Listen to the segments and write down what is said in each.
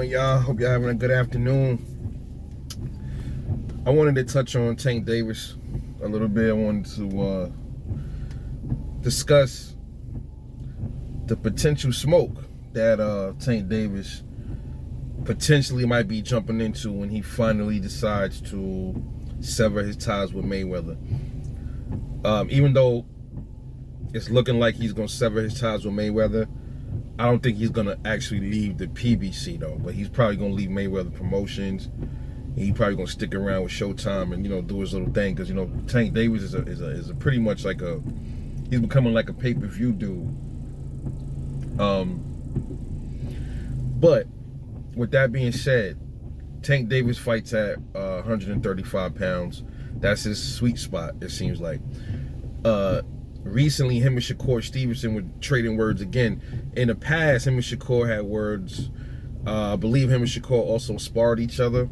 doing, y'all? Hope y'all having a good afternoon. I wanted to touch on Tank Davis a little bit. I wanted to discuss the potential smoke that Tank Davis potentially might be jumping into when he finally decides to sever his ties with Mayweather. Even though it's looking like he's going to sever his ties with Mayweather, I don't think he's going to actually leave the PBC though, but he's probably going to leave Mayweather Promotions. He's probably going to stick around with Showtime and, do his little thing, because, Tank Davis is a pretty much like he's becoming like a pay-per-view dude. But with that being said, Tank Davis fights at 135 pounds. That's his sweet spot, it seems like. Recently, him and Shakur Stevenson were trading words again. In the past, him and Shakur had words. I believe him and Shakur also sparred each other,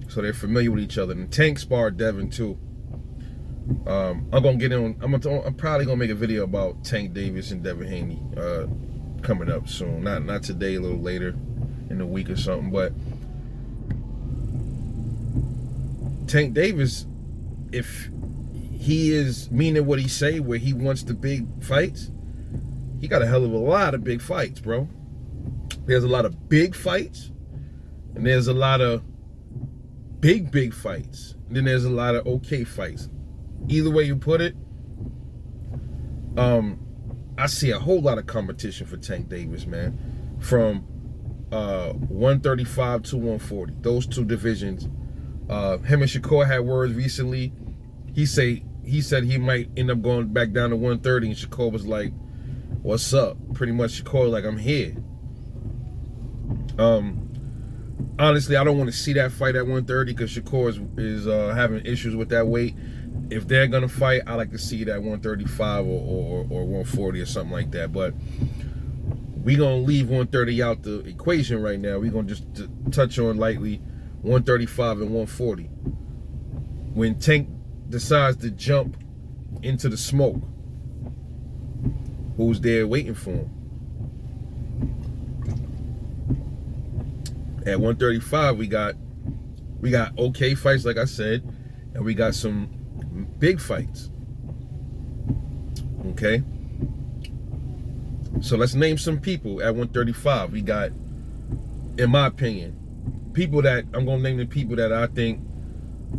so they're familiar with each other. And Tank sparred Devin too. I'm gonna get in. I'm probably gonna make a video about Tank Davis and Devin Haney coming up soon. Not today, a little later in the week or something. But Tank Davis, if he is meaning what he say, where he wants the big fights, he got a hell of a lot of big fights, bro. There's a lot of big fights, and there's a lot of big fights, and then there's a lot of okay fights. Either way you put it, I see a whole lot of competition for Tank Davis, man. From 135 to 140, those two divisions. Him and Shakur had words recently. He said he might end up going back down to 130, and Shakur was like, "What's up?" Pretty much Shakur like, "I'm here." Honestly, I don't want to see that fight at 130 because Shakur is having issues with that weight. If they're gonna fight, I like to see it at 135 or 140 or something like that. But we gonna leave 130 out the equation right now. We gonna just touch on lightly 135 and 140. When Tank decides to jump into the smoke, who's there waiting for him? At 135, we got okay fights, like I said, and we got some big fights. Okay, so let's name some people at 135. We got, in my opinion, people that I'm gonna name the people that I think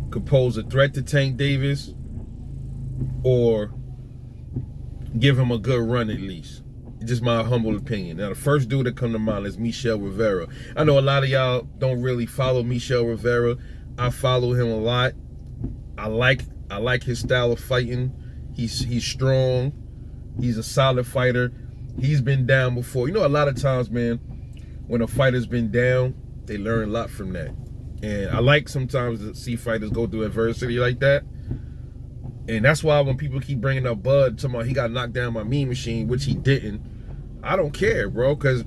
could pose a threat to Tank Davis or give him a good run at least. Just my humble opinion. Now, the first dude that come to mind is Rivera. I know a lot of y'all don't really follow Rivera. I follow him a lot. I like his style of fighting. He's strong. He's a solid fighter. He's been down before. A lot of times, man, when a fighter's been down, they learn a lot from that. And I like sometimes to see fighters go through adversity like that. And that's why when people keep bringing up Bud, talking about he got knocked down by Mean Machine, which he didn't, I don't care, bro, because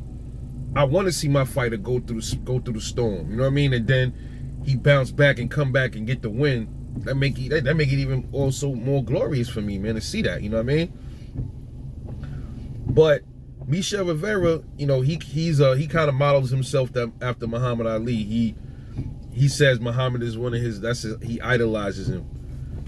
I want to see my fighter go through the storm. You know what I mean? And then he bounce back and come back and get the win. That make it even also more glorious for me, man, to see that. You know what I mean? But Michel Rivera, he kind of models himself after Muhammad Ali. He says Muhammad is one of his. He idolizes him.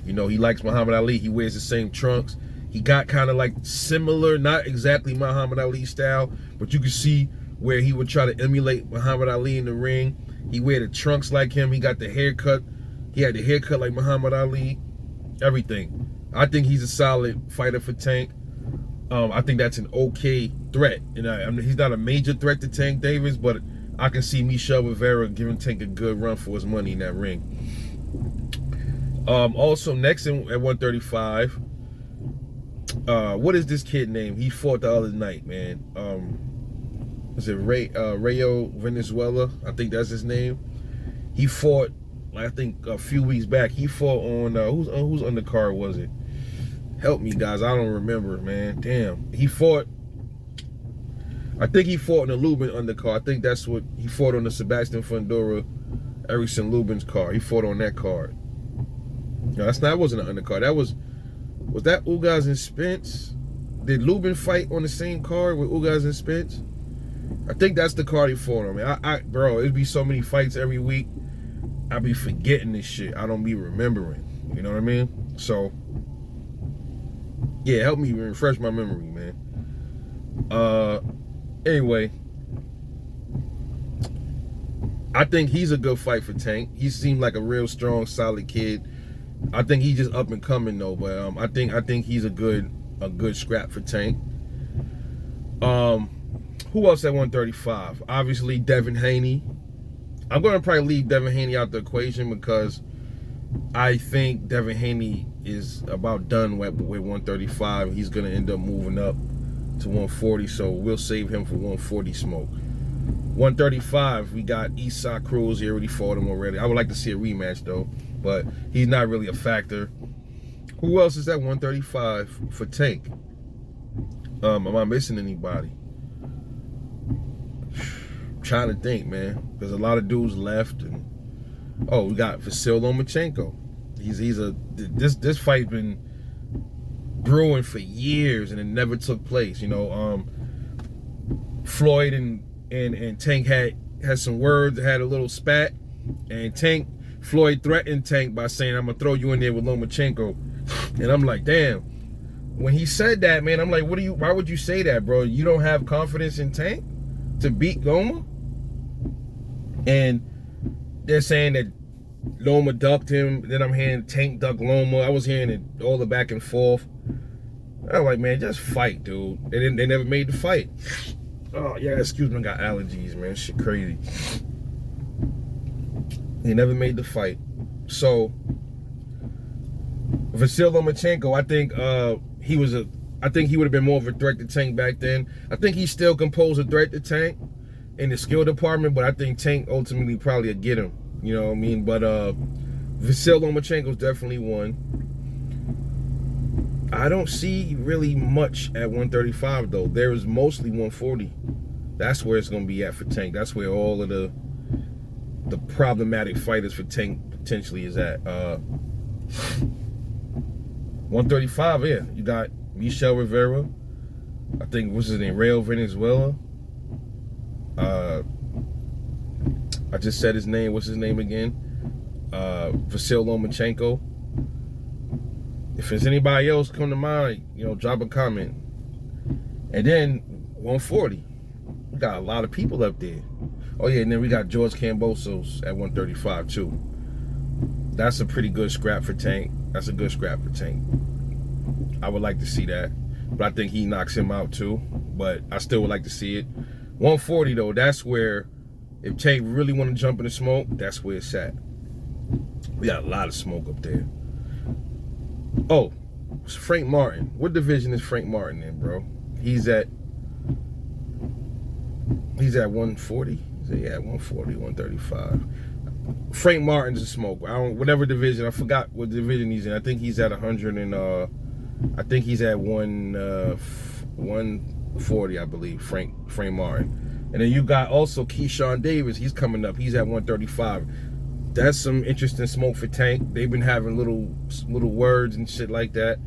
He likes Muhammad Ali. He wears the same trunks. He got kind of like similar, not exactly Muhammad Ali style, but you can see where he would try to emulate Muhammad Ali in the ring. He wear the trunks like him. He got the haircut. He had the haircut like Muhammad Ali. Everything. I think he's a solid fighter for Tank. I think that's an okay threat. And he's not a major threat to Tank Davis, but I can see Michel Rivera giving Tank a good run for his money in that ring. Also, next at 135, what is this kid name? He fought the other night, man. Was it Rayo Venezuela? I think that's his name. He fought, I think, a few weeks back. He fought on whose undercard was it? Help me, guys. I don't remember, man. Damn. I think he fought on the Lubin undercard. I think that's what he fought on, the Sebastian Fundora, Erickson Lubin's card. He fought on that card. No, that wasn't an undercard. Was that Ugaz and Spence? Did Lubin fight on the same card with Ugaz and Spence? I think that's the card he fought on, man. Bro, it'd be so many fights every week. I be forgetting this shit. I don't be remembering. You know what I mean? So, yeah, help me refresh my memory, man. Anyway, I think he's a good fight for Tank. He seemed like a real strong, solid kid. I think he's just up and coming though, but I think he's a good scrap for Tank. Who else at 135? Obviously Devin Haney. I'm gonna probably leave Devin Haney out the equation because I think Devin Haney is about done with 135. He's gonna end up moving up to 140, so we'll save him for 140 smoke. 135, we got Isaac Cruz. He already fought him already. I would like to see a rematch though, but he's not really a factor. Who else is at 135 for Tank? Am I missing anybody? I'm trying to think, man. There's a lot of dudes left, and we got Vasyl Lomachenko. This fight's been brewing for years and it never took place. You know, Floyd and Tank had some words, had a little spat, and Floyd threatened Tank by saying, "I'm gonna throw you in there with Lomachenko," and I'm like, damn. When he said that, man, I'm like, why would you say that, bro? You don't have confidence in Tank to beat Loma? And they're saying that Loma ducked him. Then I'm hearing Tank duck Loma. I was hearing it all the back and forth. I'm like, man, just fight, dude. And they never made the fight. Oh, yeah, excuse me, I got allergies, man. Shit crazy. They never made the fight. So, Vasyl Lomachenko, I think I think he would have been more of a threat to Tank back then. I think he still can pose a threat to Tank in the skill department, but I think Tank ultimately probably would get him. You know what I mean? But Vasyl Lomachenko's definitely one. I don't see really much at 135 though. There is mostly 140. That's where it's gonna be at for Tank. That's where all of the problematic fighters for Tank potentially is at. 135, yeah. You got Michel Rivera. I think, what's his name? Rayo Venezuela. I just said his name. What's his name again? Vasyl Lomachenko. If there's anybody else come to mind, you know, drop a comment. And then 140. We got a lot of people up there. Oh yeah, and then we got George Kambosos at 135 too. That's a pretty good scrap for Tank. That's a good scrap for Tank. I would like to see that. But I think he knocks him out too. But I still would like to see it. 140 though, that's where, if Tank really want to jump in the smoke, that's where it's at. We got a lot of smoke up there. Oh, it's Frank Martin. What division is Frank Martin in, bro? He's at 140. Yeah, 140, 135. Frank Martin's a smoke. Whatever division, I forgot what division he's in. I think he's at 100 and I think he's at 140, I believe. Frank Martin. And then you got also Keyshawn Davis. He's coming up. He's at 135. That's some interesting smoke for Tank. They've been having little words and shit like that.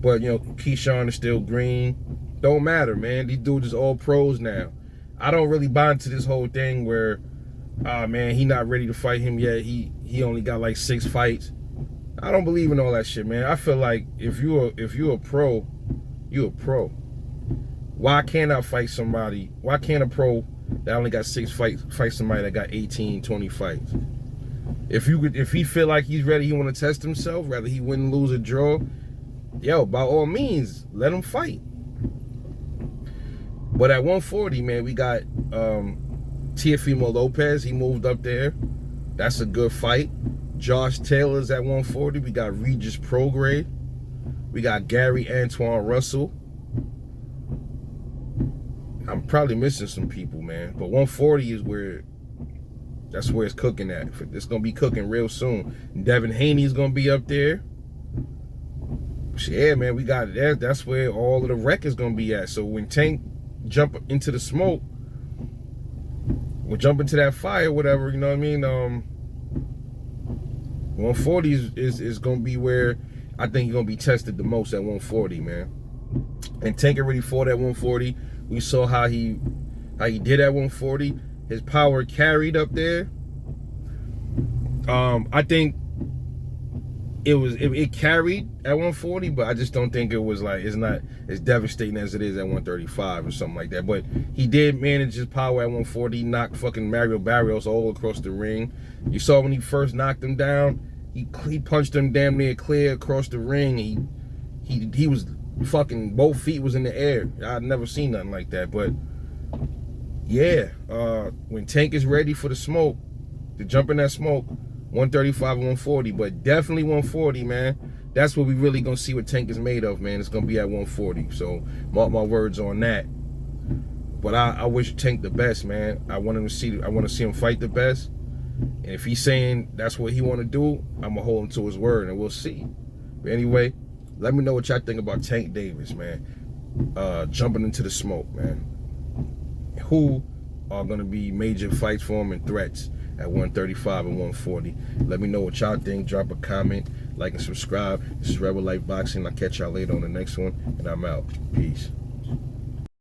But you know, Keyshawn is still green. Don't matter, man. These dudes is all pros now. I don't really buy into this whole thing where, man, he not ready to fight him yet. He only got like 6 fights. I don't believe in all that shit, man. I feel like if you're a pro, you're a pro. Why can't I fight somebody? Why can't a pro that only got 6 fights fight somebody that got 18, 20 fights? If he feel like he's ready, he want to test himself, rather he win, lose, or draw, yo, by all means, let him fight. But at 140, man, we got Teofimo Lopez. He moved up there. That's a good fight. Josh Taylor's at 140. We got Regis Prograde. We got Gary Antoine Russell. I'm probably missing some people, man. But 140 is where, that's where it's cooking at. It's going to be cooking real soon. Devin Haney is going to be up there. Yeah, man, we got it there. That's where all of the wreck is going to be at. So when Tank jump into the smoke, we'll jump into that fire, whatever, you know what I mean? 140 is going to be where I think he's going to be tested the most, at 140, man. And Tank already fought at 140. We saw how he how he did at 140. His power carried up there. I think it carried at 140, but I just don't think it was like, it's not as devastating as it is at 135 or something like that. But he did manage his power at 140. He knocked fucking Mario Barrios all across the ring. You saw when he first knocked him down, he punched him damn near clear across the ring. He was fucking, both feet was in the air. I'd never seen nothing like that. But yeah, when Tank is ready for the smoke, to jump in that smoke, 135 and 140, but definitely 140, man. That's what we really gonna see what Tank is made of, man. It's gonna be at 140. So mark my words on that. But I wish Tank the best, man. I want to see him fight the best. And if he's saying that's what he want to do, I'm gonna hold him to his word, and we'll see. But anyway, let me know what y'all think about Tank Davis, man. Jumping into the smoke, man. Who are gonna be major fights for him and threats at 135 and 140? Let me know what y'all think. Drop a comment, like, and subscribe. This is Rebel Life Boxing. I'll catch y'all later on the next one, and I'm out. Peace.